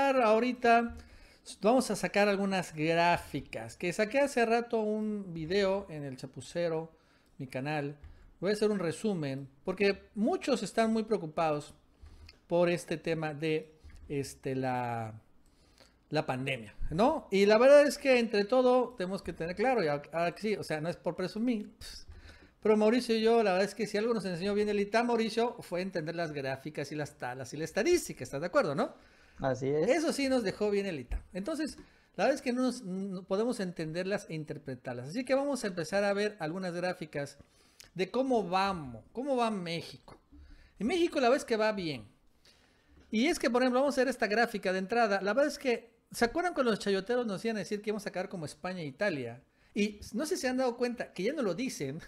empezar ahorita. Vamos a sacar algunas gráficas. Que saqué hace rato un video en el Chapucero, mi canal. Voy a hacer un resumen. Porque muchos están muy preocupados por este tema de la pandemia, ¿no? Y la verdad es que entre todo tenemos que tener claro, y ahora que sí, o sea, no es por presumir, pero Mauricio y yo, la verdad es que si algo nos enseñó bien el ITA, Mauricio, fue entender las gráficas y las tablas y la estadística, ¿estás de acuerdo, no? Así es. Eso sí nos dejó bien el ITA. Entonces, la verdad es que no podemos entenderlas e interpretarlas. Así que vamos a empezar a ver algunas gráficas de cómo va México. En México la verdad es que va bien. Y es que, por ejemplo, vamos a ver esta gráfica de entrada. La verdad es que, ¿se acuerdan cuando los chayoteros nos iban a decir que íbamos a quedar como España e Italia? Y no sé si se han dado cuenta que ya no lo dicen,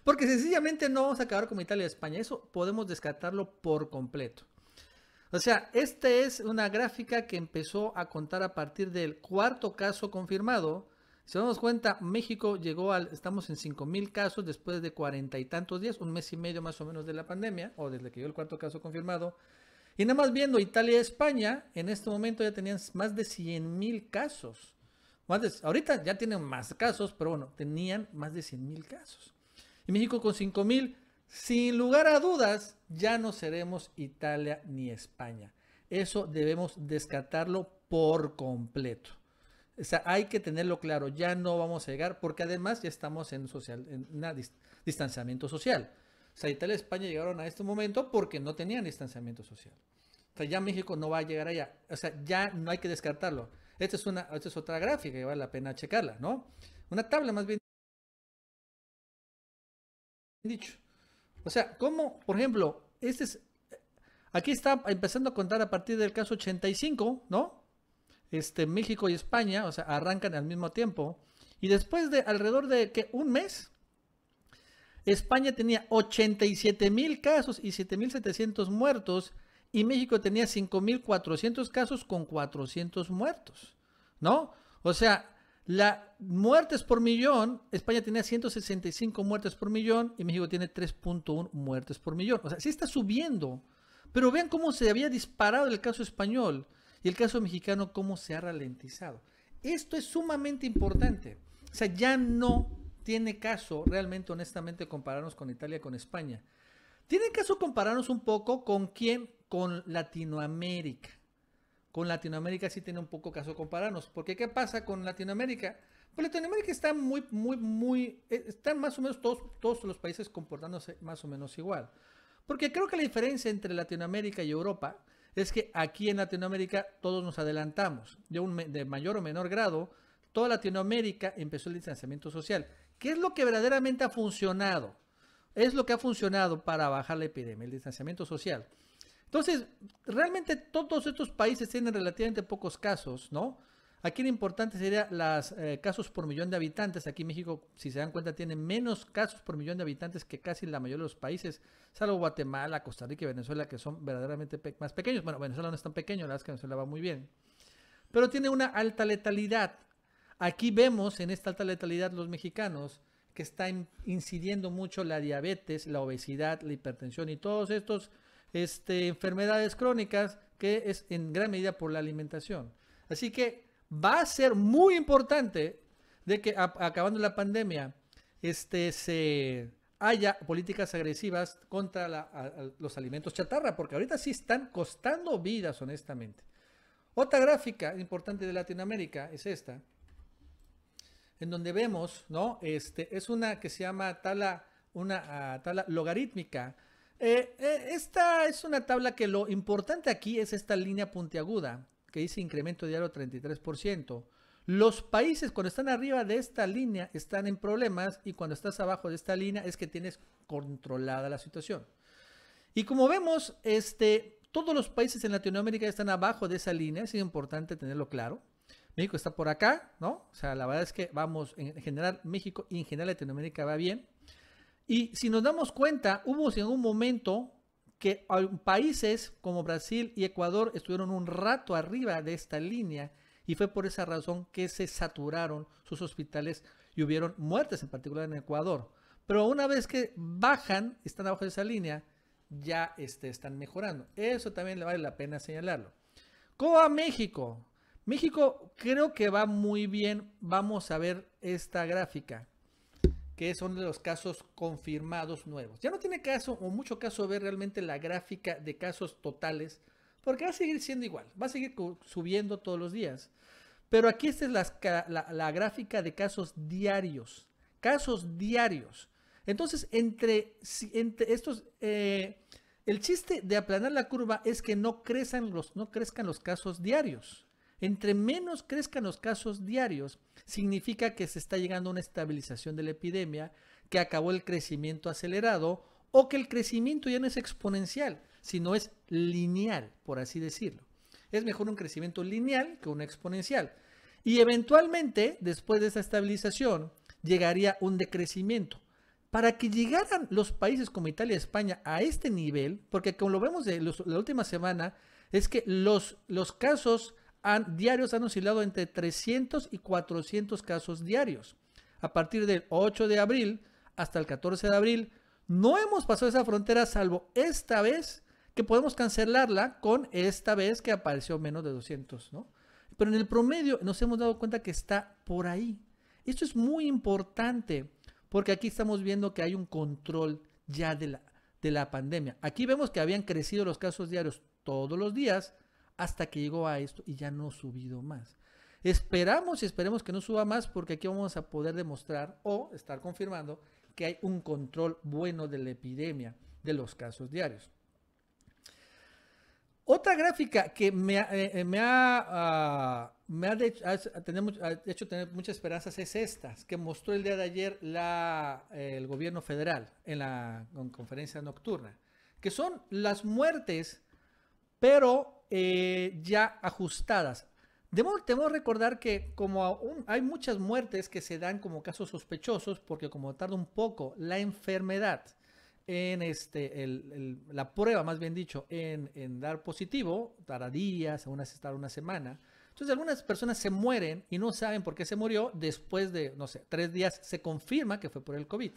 porque sencillamente no vamos a acabar como Italia y España. Eso podemos descartarlo por completo. O sea, esta es una gráfica que empezó a contar a partir del cuarto caso confirmado. Si nos damos cuenta, México estamos en 5,000 casos después de 40 y tantos días, un mes y medio más o menos de la pandemia, o desde que llegó el cuarto caso confirmado. Y nada más viendo Italia y España, en este momento ya tenían más de 100,000 casos. Ahorita ya tienen más casos, pero bueno, tenían más de 100,000 casos. Y México con 5,000, sin lugar a dudas, ya no seremos Italia ni España. Eso debemos descartarlo por completo. O sea, hay que tenerlo claro, ya no vamos a llegar, porque además ya estamos en distanciamiento social. O sea, Italia y España llegaron a este momento porque no tenían distanciamiento social. O sea, ya México no va a llegar allá. O sea, ya no hay que descartarlo. Esta es otra gráfica que vale la pena checarla, ¿no? Una tabla más bien dicho. O sea, como, por ejemplo, aquí está empezando a contar a partir del caso 85, ¿no? México y España, o sea, arrancan al mismo tiempo. Y después de alrededor de ¿qué? Un mes, España tenía 87,000 casos y 7,700 muertos. Y México tenía 5,400 casos con 400 muertos, ¿no? O sea, la muertes por millón, España tenía 165 muertes por millón y México tiene 3,1 muertes por millón. O sea, sí está subiendo. Pero vean cómo se había disparado el caso español y el caso mexicano, cómo se ha ralentizado. Esto es sumamente importante. O sea, ya no tiene caso realmente, honestamente, compararnos con Italia, con España. Tiene caso compararnos un poco con quién, con Latinoamérica. Con Latinoamérica sí tiene un poco caso compararnos. Porque ¿qué pasa con Latinoamérica? Pues Latinoamérica está están más o menos todos los países comportándose más o menos igual. Porque creo que la diferencia entre Latinoamérica y Europa es que aquí en Latinoamérica todos nos adelantamos. De mayor o menor grado, toda Latinoamérica empezó el distanciamiento social. ¿Qué es lo que verdaderamente ha funcionado? Es lo que ha funcionado para bajar la epidemia, el distanciamiento social. Entonces, realmente todos estos países tienen relativamente pocos casos, ¿no? Aquí lo importante sería los casos por millón de habitantes. Aquí México, si se dan cuenta, tiene menos casos por millón de habitantes que casi la mayoría de los países, salvo Guatemala, Costa Rica y Venezuela, que son verdaderamente más pequeños. Bueno, Venezuela no es tan pequeño, la verdad es que Venezuela va muy bien. Pero tiene una alta letalidad. Aquí vemos en esta alta letalidad los mexicanos que están incidiendo mucho la diabetes, la obesidad, la hipertensión y todos estos enfermedades crónicas que es en gran medida por la alimentación. Así que va a ser muy importante de que acabando la pandemia se haya políticas agresivas contra los alimentos chatarra, porque ahorita sí están costando vidas, honestamente. Otra gráfica importante de Latinoamérica es esta, en donde vemos, ¿no? Es una que se llama tabla logarítmica. Esta es una tabla que lo importante aquí es esta línea puntiaguda, que dice incremento diario 33%. Los países cuando están arriba de esta línea están en problemas y cuando estás abajo de esta línea es que tienes controlada la situación. Y como vemos, todos los países en Latinoamérica están abajo de esa línea, es importante tenerlo claro. México está por acá, ¿no? O sea, la verdad es que vamos, en general, México y en general Latinoamérica va bien. Y si nos damos cuenta, hubo en un momento que países como Brasil y Ecuador estuvieron un rato arriba de esta línea y fue por esa razón que se saturaron sus hospitales y hubieron muertes, en particular en Ecuador. Pero una vez que bajan, están abajo de esa línea, ya están mejorando. Eso también le vale la pena señalarlo. ¿Cómo va México? México creo que va muy bien. Vamos a ver esta gráfica, que son de los casos confirmados nuevos. Ya no tiene caso o mucho caso ver realmente la gráfica de casos totales, porque va a seguir siendo igual, va a seguir subiendo todos los días. Pero aquí esta es la gráfica de casos diarios. Casos diarios. Entonces, entre estos, el chiste de aplanar la curva es que no crezcan los casos diarios. Entre menos crezcan los casos diarios, significa que se está llegando a una estabilización de la epidemia, que acabó el crecimiento acelerado o que el crecimiento ya no es exponencial, sino es lineal, por así decirlo. Es mejor un crecimiento lineal que un exponencial. Y eventualmente, después de esa estabilización, llegaría un decrecimiento. Para que llegaran los países como Italia y España a este nivel, porque como lo vemos de la última semana, es que los casos diarios han oscilado entre 300 y 400 casos diarios. A partir del 8 de abril hasta el 14 de abril, no hemos pasado esa frontera salvo esta vez que podemos cancelarla con esta vez que apareció menos de 200, ¿no? Pero en el promedio nos hemos dado cuenta que está por ahí. Esto es muy importante porque aquí estamos viendo que hay un control ya de la pandemia. Aquí vemos que habían crecido los casos diarios todos los días hasta que llegó a esto y ya no ha subido más. Esperamos y esperemos que no suba más porque aquí vamos a poder demostrar o estar confirmando que hay un control bueno de la epidemia de los casos diarios. Otra gráfica que me ha hecho tener muchas esperanzas es esta, que mostró el día de ayer el gobierno federal en la conferencia nocturna, que son las muertes, pero ya ajustadas. Debemos recordar que como hay muchas muertes que se dan como casos sospechosos, porque como tarda un poco la enfermedad en la prueba, más bien dicho, en dar positivo, tarda días, tarda una semana. Entonces algunas personas se mueren y no saben por qué se murió. Después de, no sé, 3 días se confirma que fue por el COVID.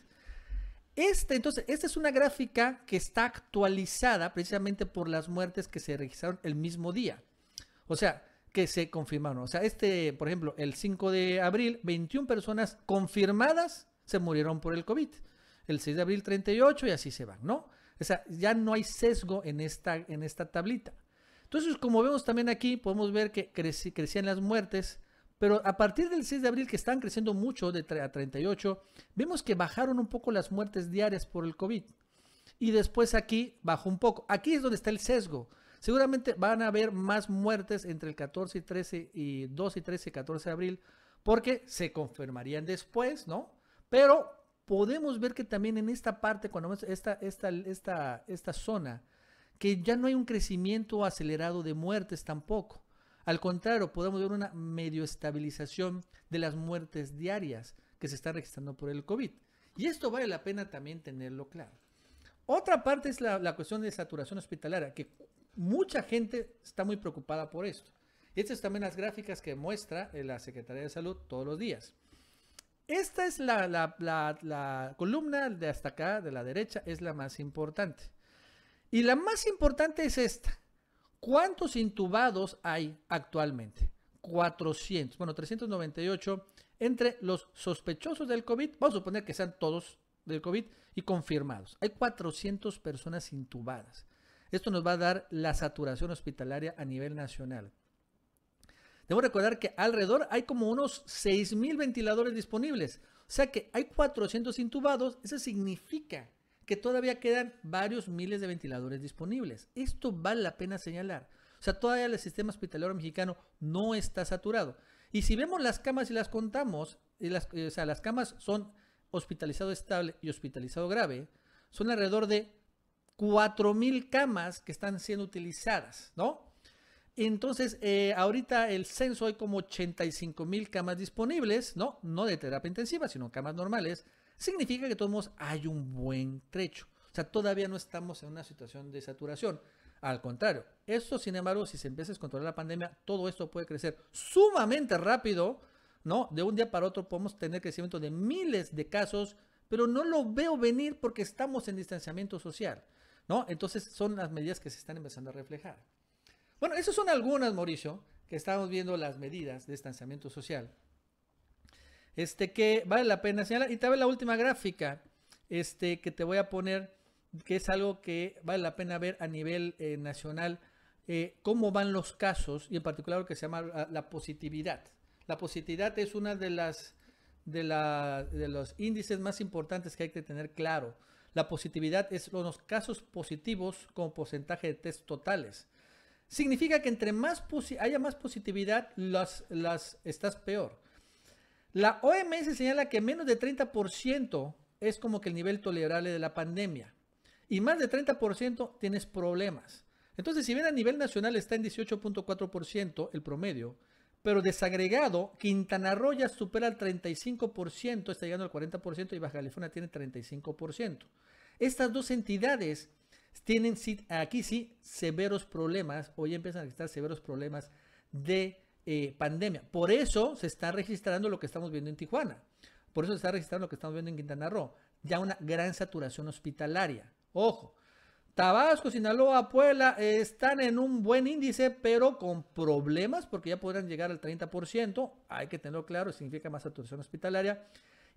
Entonces, esta es una gráfica que está actualizada precisamente por las muertes que se registraron el mismo día. O sea, que se confirmaron. O sea, por ejemplo, el 5 de abril, 21 personas confirmadas se murieron por el COVID. El 6 de abril 38 y así se van, ¿no? O sea, ya no hay sesgo en esta tablita. Entonces, como vemos también aquí, podemos ver que crecían las muertes, pero a partir del 6 de abril, que están creciendo mucho, a 38, vemos que bajaron un poco las muertes diarias por el COVID. Y después aquí bajó un poco. Aquí es donde está el sesgo. Seguramente van a haber más muertes entre el 14 y 13 y 2 y 13 y 14 de abril, porque se confirmarían después, ¿no? Pero podemos ver que también en esta parte, cuando vemos esta zona, que ya no hay un crecimiento acelerado de muertes tampoco. Al contrario, podemos ver una medio estabilización de las muertes diarias que se están registrando por el COVID. Y esto vale la pena también tenerlo claro. Otra parte es la cuestión de saturación hospitalaria, que mucha gente está muy preocupada por esto. Estas son también las gráficas que muestra la Secretaría de Salud todos los días. Esta es la columna de hasta acá, de la derecha, es la más importante. Y la más importante es esta. ¿Cuántos intubados hay actualmente? 400, bueno, 398 entre los sospechosos del COVID, vamos a suponer que sean todos del COVID y confirmados. Hay 400 personas intubadas. Esto nos va a dar la saturación hospitalaria a nivel nacional. Debo recordar que alrededor hay como unos 6,000 ventiladores disponibles. O sea que hay 400 intubados. Eso significa que todavía quedan varios miles de ventiladores disponibles. Esto vale la pena señalar. O sea, todavía el sistema hospitalario mexicano no está saturado. Y si vemos las camas y las contamos, o sea, las camas son hospitalizado estable y hospitalizado grave, son alrededor de 4,000 camas que están siendo utilizadas, ¿no? Entonces, ahorita el censo hay como 85,000 camas disponibles, ¿no? No de terapia intensiva, sino camas normales. Significa que de todos modos hay un buen trecho. O sea, todavía no estamos en una situación de saturación. Al contrario, esto, sin embargo, si se empieza a controlar la pandemia, todo esto puede crecer sumamente rápido, ¿no? De un día para otro podemos tener crecimiento de miles de casos, pero no lo veo venir porque estamos en distanciamiento social, ¿no? Entonces son las medidas que se están empezando a reflejar. Bueno, esas son algunas, Mauricio, que estamos viendo las medidas de distanciamiento social. Que vale la pena señalar. Y también la última gráfica, que te voy a poner, que es algo que vale la pena ver a nivel nacional, cómo van los casos y en particular lo que se llama la positividad. La positividad es una de los índices más importantes que hay que tener claro. La positividad es los casos positivos como porcentaje de test totales. Significa que entre más haya más positividad, estás peor. La OMS señala que menos de 30% es como que el nivel tolerable de la pandemia. Y más de 30% tienes problemas. Entonces, si bien a nivel nacional está en 18.4% el promedio, pero desagregado, Quintana Roo ya supera el 35%, está llegando al 40% y Baja California tiene 35%. Estas dos entidades tienen aquí sí severos problemas, o ya empiezan a existir severos problemas de pandemia. Por eso se está registrando lo que estamos viendo en Tijuana. Por eso se está registrando lo que estamos viendo en Quintana Roo. Ya una gran saturación hospitalaria. Ojo, Tabasco, Sinaloa, Puebla están en un buen índice, pero con problemas porque ya podrán llegar al 30%. Hay que tenerlo claro, significa más saturación hospitalaria.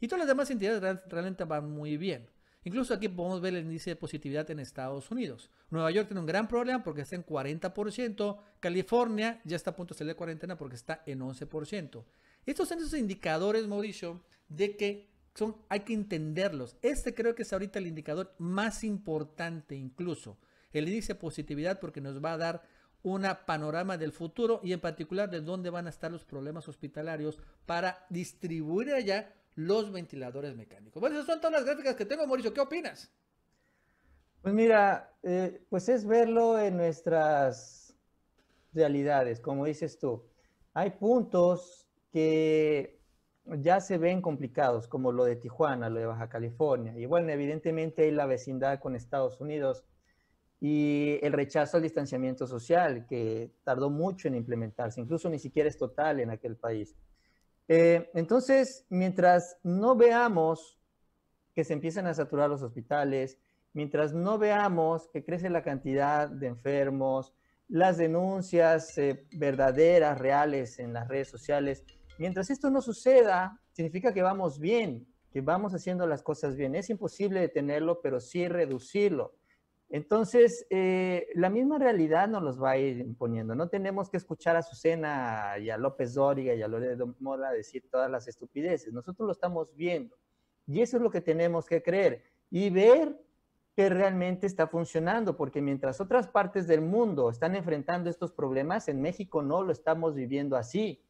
Y todas las demás entidades realmente van muy bien. Incluso aquí podemos ver el índice de positividad en Estados Unidos. Nueva York tiene un gran problema porque está en 40%. California ya está a punto de salir de cuarentena porque está en 11%. Estos son esos indicadores, Mauricio, de que hay que entenderlos. Creo que es ahorita el indicador más importante incluso. El índice de positividad porque nos va a dar un panorama del futuro y en particular de dónde van a estar los problemas hospitalarios para distribuir allá los ventiladores mecánicos. Bueno, esas son todas las gráficas que tengo, Mauricio. ¿Qué opinas? Pues mira, pues es verlo en nuestras realidades, como dices tú. Hay puntos que ya se ven complicados, como lo de Tijuana, lo de Baja California. Y bueno, evidentemente hay la vecindad con Estados Unidos y el rechazo al distanciamiento social, que tardó mucho en implementarse, incluso ni siquiera es total en aquel país. Entonces, mientras no veamos que se empiezan a saturar los hospitales, mientras no veamos que crece la cantidad de enfermos, las denuncias verdaderas, reales en las redes sociales, mientras esto no suceda, significa que vamos bien, que vamos haciendo las cosas bien. Es imposible detenerlo, pero sí reducirlo. Entonces, la misma realidad nos los va a ir imponiendo. No tenemos que escuchar a Azucena y a López Dóriga y a Loredo Mola decir todas las estupideces. Nosotros lo estamos viendo. Y eso es lo que tenemos que creer y ver que realmente está funcionando, porque mientras otras partes del mundo están enfrentando estos problemas, en México no lo estamos viviendo así.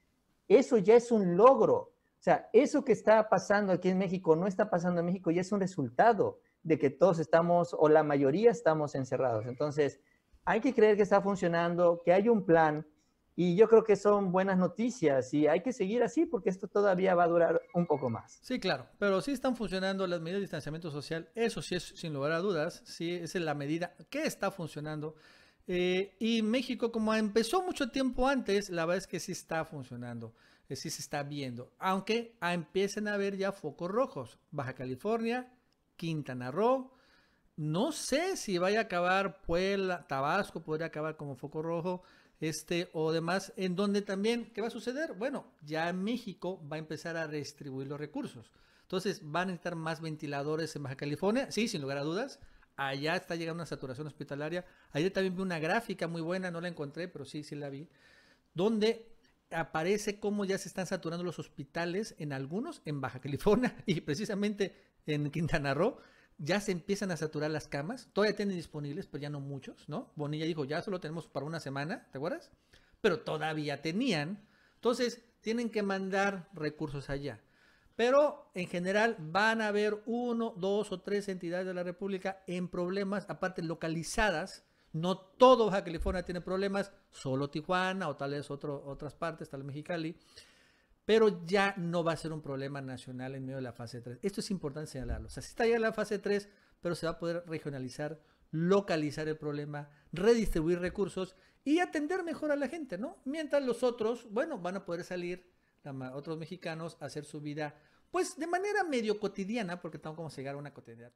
Eso ya es un logro. O sea, eso que está pasando aquí en México no está pasando en México y es un resultado de que todos estamos, o la mayoría estamos encerrados. Entonces, hay que creer que está funcionando, que hay un plan, y yo creo que son buenas noticias y hay que seguir así porque esto todavía va a durar un poco más. Sí, claro, pero sí están funcionando las medidas de distanciamiento social, eso sí es sin lugar a dudas, sí, esa es la medida que está funcionando. Y México, como empezó mucho tiempo antes, la verdad es que sí está funcionando, sí se está viendo, aunque empiecen a haber ya focos rojos. Baja California, Quintana Roo, no sé si vaya a acabar Puebla, Tabasco podría acabar como foco rojo, o demás, en donde también, ¿qué va a suceder? Bueno, ya México va a empezar a redistribuir los recursos. Entonces, van a necesitar más ventiladores en Baja California, sí, sin lugar a dudas. Allá está llegando una saturación hospitalaria. Ayer también vi una gráfica muy buena, no la encontré, pero sí, sí la vi, donde aparece cómo ya se están saturando los hospitales en algunos, en Baja California y precisamente en Quintana Roo. Ya se empiezan a saturar las camas, todavía tienen disponibles, pero ya no muchos, ¿no? Bonilla dijo, ya solo tenemos para una semana, ¿te acuerdas? Pero todavía tenían, entonces tienen que mandar recursos allá. Pero en general van a haber 1, 2 o 3 entidades de la República en problemas, aparte localizadas. No todo Baja California tiene problemas, solo Tijuana o tal vez otras partes, tal vez Mexicali. Pero ya no va a ser un problema nacional en medio de la fase 3. Esto es importante señalarlo. O sea, sí está ya en la fase 3, pero se va a poder regionalizar, localizar el problema, redistribuir recursos y atender mejor a la gente, ¿no? Mientras los otros, bueno, van a poder salir, otros mexicanos, a hacer su vida, pues de manera medio cotidiana, porque tampoco vamos a llegar a una cotidianidad.